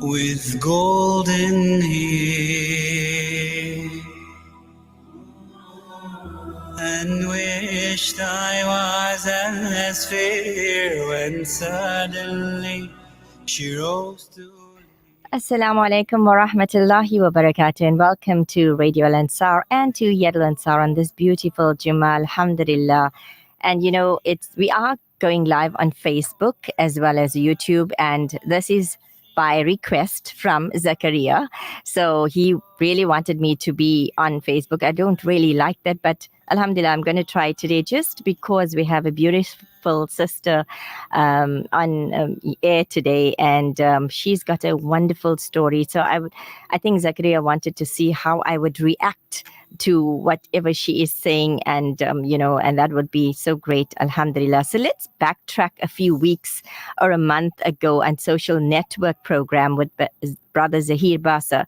with golden hair, and wished I was as fair when suddenly she rose to. Assalamu alaikum wa rahmatullahi wa barakatuh, and welcome to Radio Ansaar and to Yadul Ansaar on this beautiful Jummah, alhamdulillah. And you know, we are going live on Facebook as well as YouTube, and this is by request from Zakaria. So he really wanted me to be on Facebook. I don't really like that, but alhamdulillah, I'm going to try today just because we have a beautiful sister on air today, and she's got a wonderful story. So I think Zakaria wanted to see how I would react to whatever she is saying, and and that would be so great, alhamdulillah. So let's backtrack a few weeks or a month ago on social network program with brother Zahir Basa,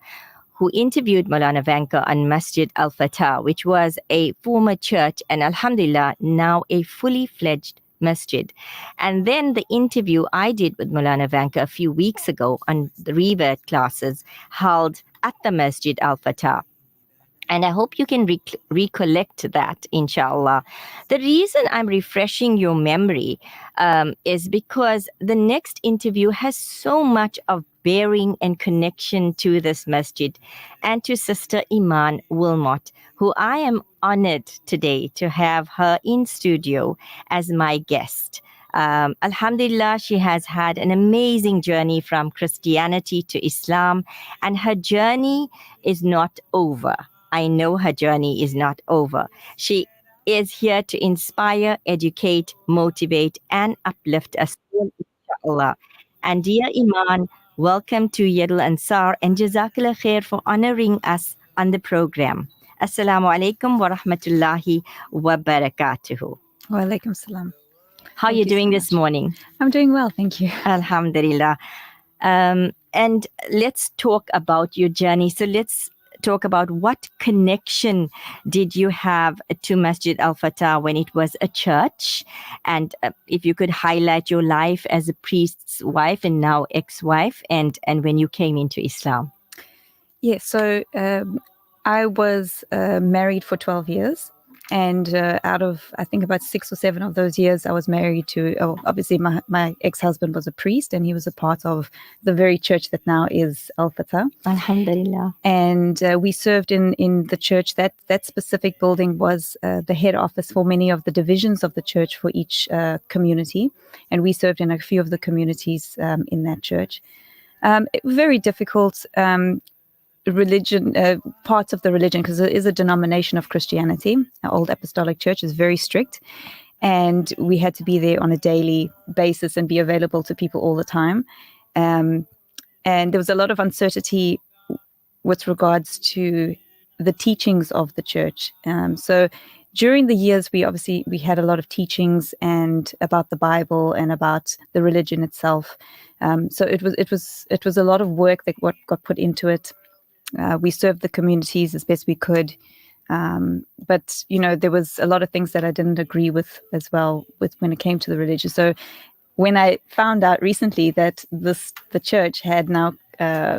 who interviewed Maulana Vanka on Masjid Al-Fatah, which was a former church and alhamdulillah now a fully fledged masjid. And then the interview I did with Maulana Vanka a few weeks ago on the revert classes held at the Masjid Al-Fatah. And I hope you can recollect that, inshallah. The reason I'm refreshing your memory is because the next interview has so much of bearing and connection to this masjid and to Sister Iman Wilmot, who I am honored today to have her in studio as my guest. Alhamdulillah, she has had an amazing journey from Christianity to Islam, and her journey is not over. I know her journey is not over. She is here to inspire, educate, motivate, and uplift us all, inshallah. And dear Iman, welcome to Yadul Ansaar, and Jazakallah khair for honoring us on the program. Assalamu alaikum wa rahmatullahi wa barakatuhu. Wa alaikum salam. How are you doing this morning? I'm doing well, thank you. Alhamdulillah. And let's talk about your journey. So let's talk about what connection did you have to Masjid Al-Fatah when it was a church, and if you could highlight your life as a priest's wife and now ex-wife, and when you came into Islam. Yes, so I was married for 12 years, and out of, I think, about 6 or 7 of those years, I was married to, obviously my ex-husband was a priest, and he was a part of the very church that now is Al-Fatah. Alhamdulillah. And we served in the church. That specific building was the head office for many of the divisions of the church for each community. And we served in a few of the communities in that church. Very difficult religion, parts of the religion, because it is a denomination of Christianity. Our Old Apostolic Church is very strict, and we had to be there on a daily basis and be available to people all the time. And there was a lot of uncertainty with regards to the teachings of the church. So during the years, we had a lot of teachings and about the Bible and about the religion itself. So it was a lot of work that what got put into it. We served the communities as best we could, but there was a lot of things that I didn't agree with as well with when it came to the religion. So when I found out recently that the church had now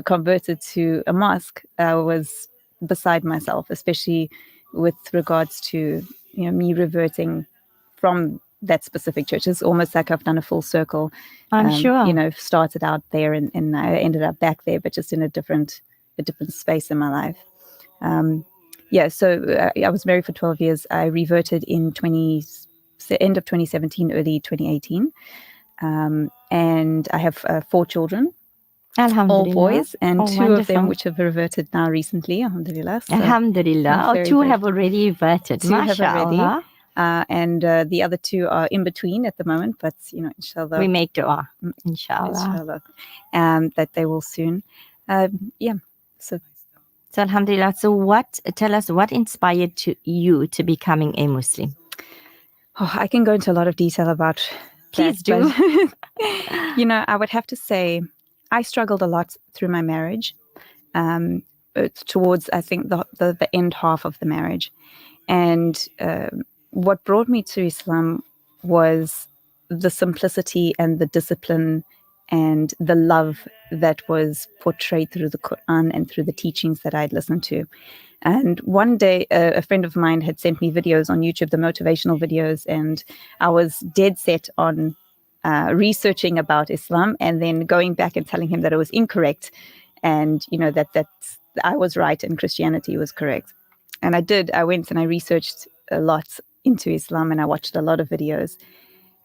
converted to a mosque, I was beside myself, especially with regards to me reverting from that specific church. It's almost like I've done a full circle. I'm sure. Started out there and I ended up back there, but just in a different space in my life. So I was married for 12 years. I reverted in end of 2017, early 2018. And I have 4 children, all boys, and 2 wonderful. of them which have reverted now recently, alhamdulillah. So alhamdulillah. 2 have already reverted. 2 have already. And the other 2 are in between at the moment, but inshallah. We make dua, inshallah. That they will soon. So alhamdulillah. So tell us what inspired you to becoming a Muslim? I can go into a lot of detail about Please that, do. But, I would have to say I struggled a lot through my marriage, towards, I think, the end half of the marriage. And what brought me to Islam was the simplicity and the discipline and the love that was portrayed through the Quran and through the teachings that I'd listened to. And one day, a friend of mine had sent me videos on YouTube, the motivational videos, and I was dead set on researching about Islam and then going back and telling him that it was incorrect, and that I was right and Christianity was correct. And I did. I went and I researched a lot into Islam, and I watched a lot of videos,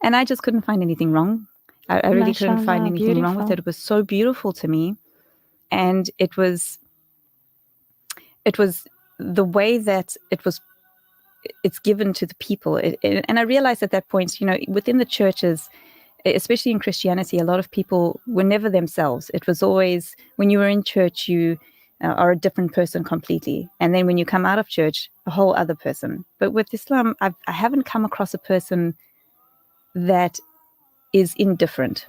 and I just couldn't find anything wrong. I really couldn't find anything wrong with it. It was so beautiful to me, and it was the way that it's given to the people. And I realized at that point, within the churches, especially in Christianity, a lot of people were never themselves. It was always, when you were in church, you are a different person completely. And then when you come out of church, a whole other person. But with Islam, I haven't come across a person that is indifferent.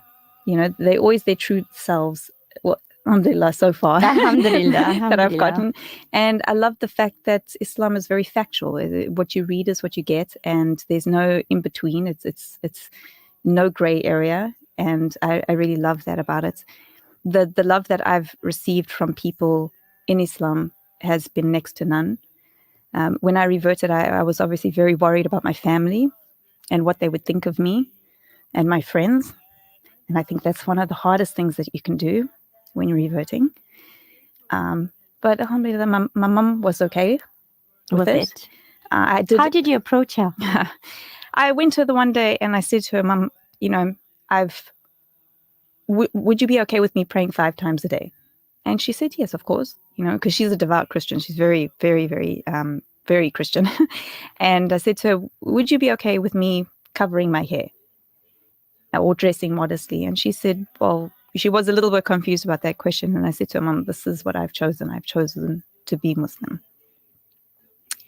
They always their true selves. Well, alhamdulillah, so far. Alhamdulillah. That I've gotten. And I love the fact that Islam is very factual. What you read is what you get, and there's no in between. It's no gray area, and I really love that about it. The love that I've received from people in Islam has been next to none. When I reverted, I was obviously very worried about my family and what they would think of me and my friends. And I think that's one of the hardest things that you can do when you're reverting. But alhamdulillah, my mum was okay with it. I did. How did you approach her? I went to her the one day and I said to her, Mum, would you be okay with me praying 5 times a day? And she said, yes, of course, because she's a devout Christian. She's very, very, very, very Christian. And I said to her, would you be okay with me covering my hair or dressing modestly? And she said, well, she was a little bit confused about that question. And I said to her, Mum, this is what I've chosen. I've chosen to be Muslim.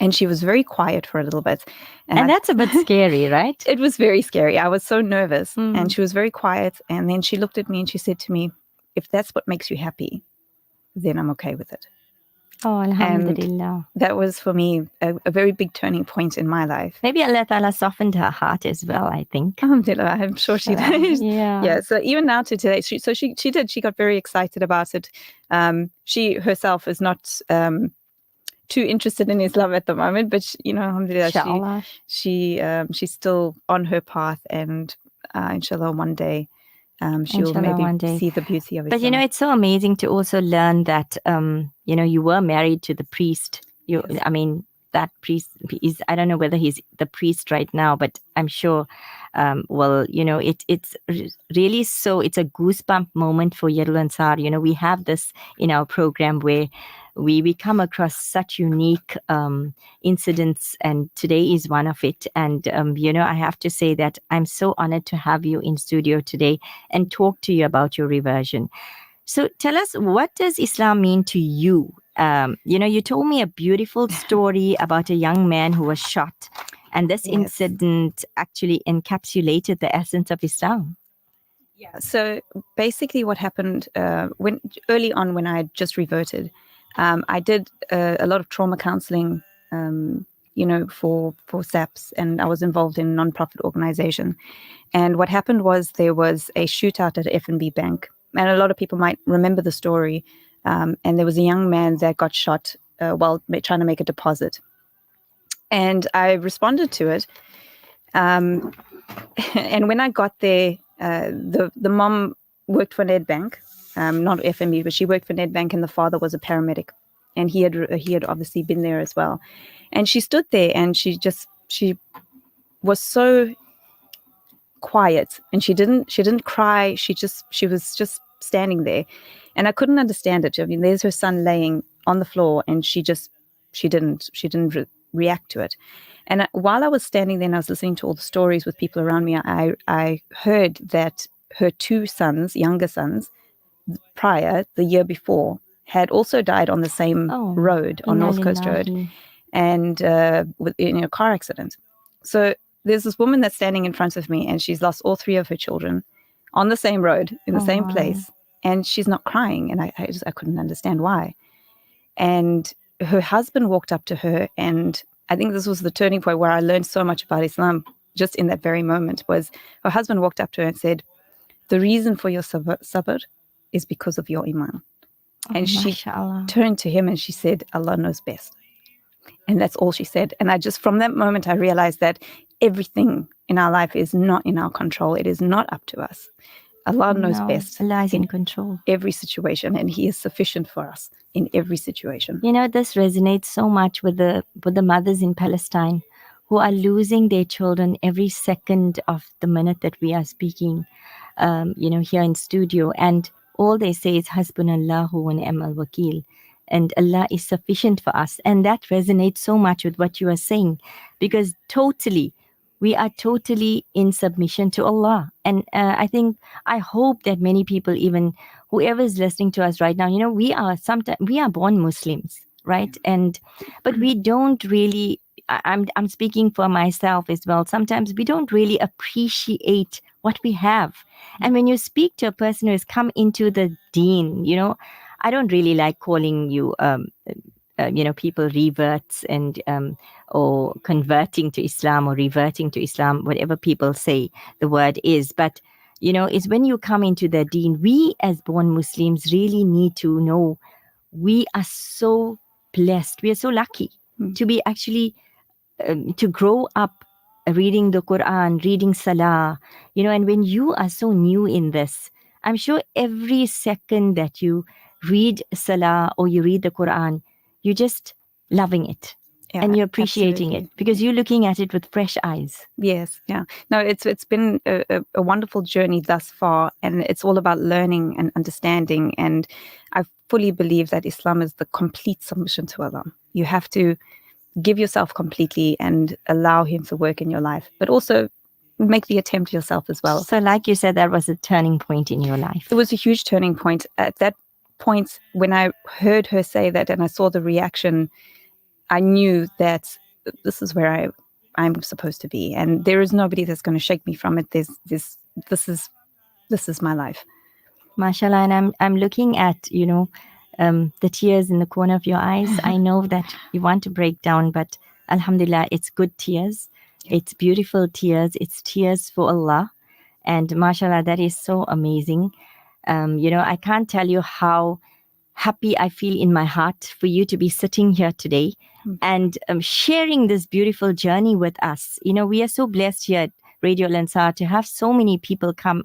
And she was very quiet for a little bit. And that's a bit scary, right? It was very scary. I was so nervous. And she was very quiet. And then she looked at me and she said to me, if that's what makes you happy, then I'm okay with it. Oh, alhamdulillah. And that was for me a very big turning point in my life. Maybe Allah Ta'ala softened her heart as well, I think. Alhamdulillah, I'm sure she did. Yeah. So even now to today, she did. She got very excited about it. She herself is not too interested in Islam at the moment, but alhamdulillah, she's still on her path, and inshallah one day she'll maybe see the beauty of it. But it's so amazing to also learn that you were married to the priest. Yes. I mean, that priest is, I don't know whether he's the priest right now, but I'm sure it's really so, it's a goosebump moment for Yadul Ansar. We have this in our program where we come across such unique incidents, and today is one of it. And I have to say that I'm so honored to have you in studio today and talk to you about your reversion. So tell us, what does Islam mean to you? You told me a beautiful story about a young man who was shot, and this incident actually encapsulated the essence of Islam. Yeah. So basically what happened when early on, when I had just reverted, I did a lot of trauma counseling, for SAPs, and I was involved in a non-profit organization. And what happened was there was a shootout at F&B Bank, and a lot of people might remember the story. And there was a young man that got shot while trying to make a deposit. And I responded to it. And when I got there, the mom worked for Nedbank, not FME, but she worked for Nedbank, and the father was a paramedic. And he had obviously been there as well. And she stood there and she was so quiet, and she didn't cry. She was just standing there. And I couldn't understand it. I mean, there's her son laying on the floor, and she didn't react to it. And while I was standing there and I was listening to all the stories with people around me, I heard that her 2 sons, younger sons, the year before, had also died on the same road, on North Coast Road, and in a car accident. So there's this woman that's standing in front of me, and she's lost all 3 of her children on the same road, in the same place. And she's not crying, and I couldn't understand why. And her husband walked up to her, and I think this was the turning point where I learned so much about Islam just in that very moment. Was her husband walked up to her and said, the reason for your sabr is because of your Iman. And she mashallah. turned to him and she said, Allah knows best. And that's all she said. And I just, from that moment, I realized that everything in our life is not in our control. It is not up to us. Allah knows No, best Allah is in control. every situation, and He is sufficient for us in every situation. You know, this resonates so much with the mothers in Palestine who are losing their children every second of the minute that we are speaking, here in studio. And all they say is Hasbunallahu wa ni'mal wakil. And Allah is sufficient for us. And that resonates so much with what you are saying, because we are totally in submission to Allah. And I hope that many people, even whoever is listening to us right now, we are born Muslims, right? But we don't really, I'm speaking for myself as well. Sometimes we don't really appreciate what we have. And when you speak to a person who has come into the deen, I don't really like calling you, people reverts and or converting to Islam or reverting to Islam, whatever people say the word is. But, it's when you come into the deen, we as born Muslims really need to know we are so blessed. We are so lucky to be actually, to grow up reading the Quran, reading Salah, and when you are so new in this, I'm sure every second that you read Salah or you read the Quran, you're just loving it. Yeah, and you're appreciating absolutely. it because you're looking at it with fresh eyes. Yes, yeah. No, it's been a wonderful journey thus far, and it's all about learning and understanding. And I fully believe that Islam is the complete submission to Allah. You have to give yourself completely and allow Him to work in your life, but also make the attempt yourself as well. So like you said, that was a turning point in your life. It was a huge turning point. At that point, when I heard her say that and I saw the reaction, I knew that this is where I'm supposed to be, and there is nobody that's going to shake me from it. This is my life. MashaAllah, and I'm looking at the tears in the corner of your eyes. I know that you want to break down, but Alhamdulillah, it's good tears. Yeah. It's beautiful tears. It's tears for Allah, and MashaAllah, that is so amazing. I can't tell you how happy I feel in my heart for you to be sitting here today and sharing this beautiful journey with us. We are so blessed here at Radio Ansaar to have so many people come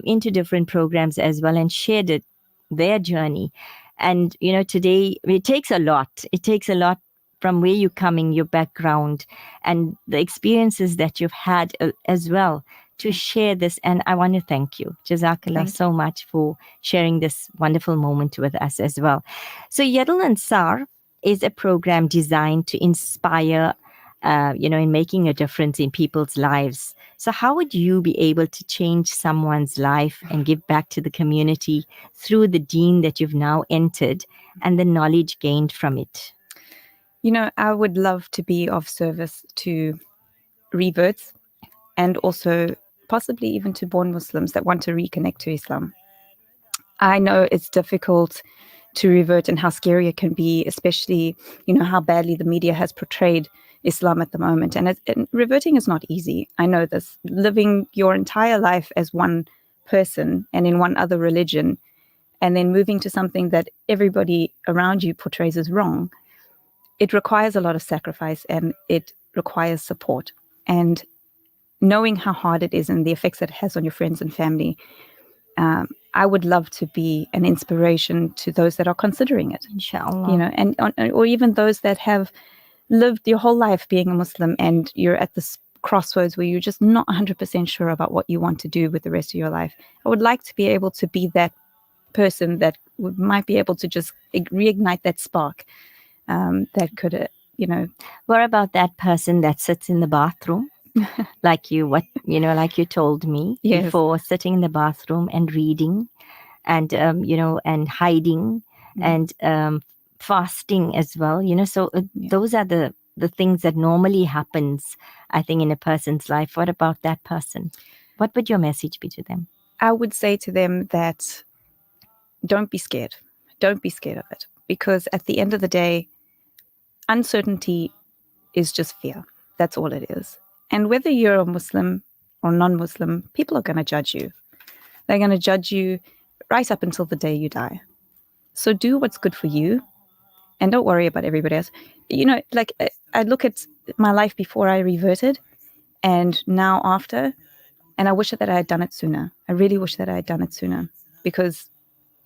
into different programs as well and share their journey. And, today it takes a lot. It takes a lot from where you're coming, your background, and the experiences that you've had as well to share this. And I want to thank you. Jazakallah so much for sharing this wonderful moment with us as well. So Yadul Ansaar is a program designed to inspire, in making a difference in people's lives. So how would you be able to change someone's life and give back to the community through the deen that you've now entered and the knowledge gained from it? I would love to be of service to reverts and also possibly even to born Muslims that want to reconnect to Islam. I know it's difficult to revert and how scary it can be, especially, how badly the media has portrayed Islam at the moment. And reverting is not easy. I know this. Living your entire life as one person and in one other religion, and then moving to something that everybody around you portrays as wrong, it requires a lot of sacrifice and it requires support. And knowing how hard it is and the effects that it has on your friends and family, I would love to be an inspiration to those that are considering it. Inshallah. Or even those that have lived your whole life being a Muslim and you're at this crossroads where you're just not 100% sure about what you want to do with the rest of your life. I would like to be able to be that person that might be able to just reignite that spark that could, What about that person that sits in the bathroom? like you told me before, sitting in the bathroom and reading and, and hiding and fasting as well, so those are the things that normally happens, I think, in a person's life. What about that person? What would your message be to them? I would say to them that don't be scared. Don't be scared of it, because at the end of the day, uncertainty is just fear. That's all it is. And whether you're a Muslim or non-Muslim, people are going to judge you. They're going to judge you right up until the day you die. So do what's good for you and don't worry about everybody else. Like I look at my life before I reverted and now after, and I wish that I had done it sooner. I really wish that I had done it sooner, because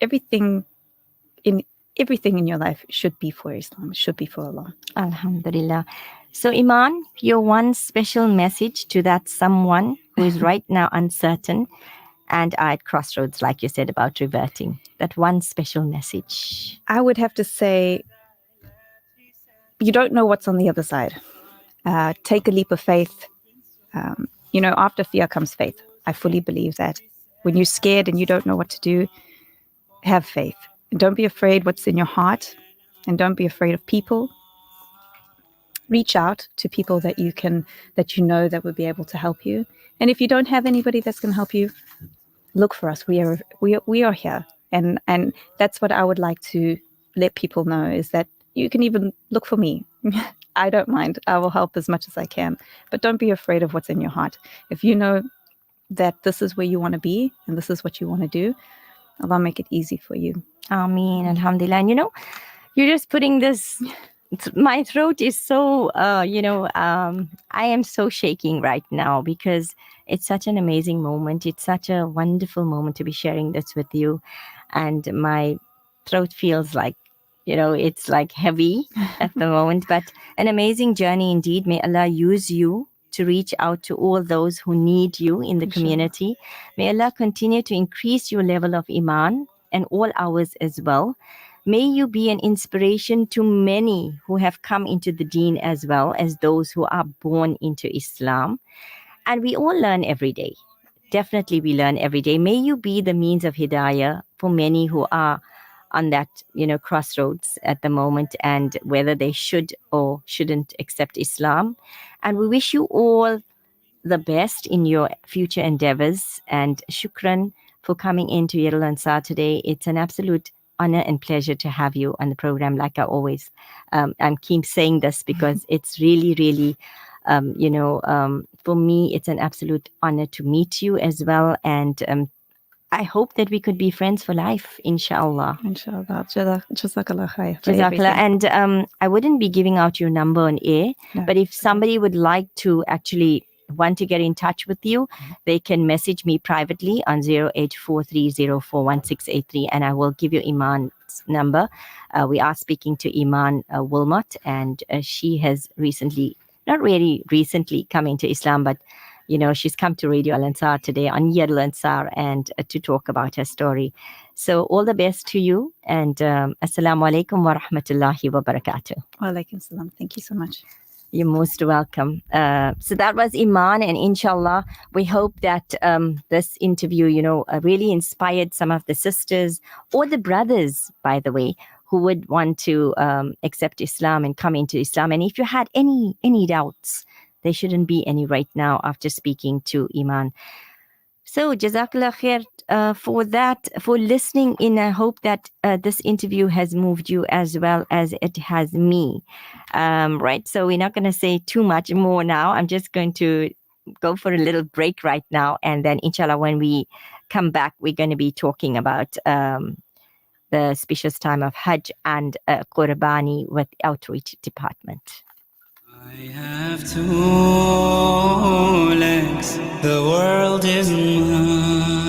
everything in your life should be for Islam, should be for Allah. Alhamdulillah. So Iman, your one special message to that someone who is right now uncertain and are at crossroads, like you said, about reverting. That one special message. I would have to say, you don't know what's on the other side. Take a leap of faith. After fear comes faith. I fully believe that. When you're scared and you don't know what to do, have faith. And don't be afraid what's in your heart, and don't be afraid of people. Reach out to people that you know that would be able to help you. And if you don't have anybody that's going to help you, look for us. We are here, and that's what I would like to let people know, is that you can even look for me. I don't mind. I will help as much as I can. But don't be afraid of what's in your heart. If you know that this is where you want to be and this is what you want to do, Allah make it easy for you. Ameen. Alhamdulillah. And you're just putting this, my throat is so, I am so shaking right now, because it's such an amazing moment. It's such a wonderful moment to be sharing this with you. And my throat feels like, it's like heavy at the moment, but an amazing journey indeed. May Allah use you to reach out to all those who need you in the community. May Allah continue to increase your level of Iman and all ours as well. May you be an inspiration to many who have come into the deen, as well as those who are born into Islam. And we all learn every day. Definitely we learn every day. May you be the means of hidayah for many who are on that, crossroads at the moment, and whether they should or shouldn't accept Islam. And we wish you all the best in your future endeavors. And shukran for coming into Yadul Ansar today. It's an absolute honor and pleasure to have you on the program. Like I always, I'm keep saying this because it's really, really, for me, it's an absolute honor to meet you as well. And I hope that we could be friends for life, inshallah. Inshallah. Jazakallah khair. Jazakallah. And I wouldn't be giving out your number on air, but if somebody would like to actually want to get in touch with you, they can message me privately on 0843041683, and I will give you Iman's number. We are speaking to Iman Wilmot, and she has not really recently come into Islam, but she's come to Radio Al Ansar today on Yadul Ansar and to talk about her story. So all the best to you, and assalamu alaikum wa rahmatullahi wa barakatuh. Wa alaikum salam. Thank you so much. You're most welcome. So that was Iman, and inshallah, we hope that this interview, really inspired some of the sisters or the brothers, by the way, who would want to accept Islam and come into Islam. And if you had any doubts, there shouldn't be any right now after speaking to Iman. So Jazakallah khair for that, for listening in. I hope that this interview has moved you as well as it has me. Right. So we're not going to say too much more now. I'm just going to go for a little break right now. And then inshallah, when we come back, we're going to be talking about the specious time of Hajj and Qurbani with Outreach Department. I have 2 legs, the world is mine.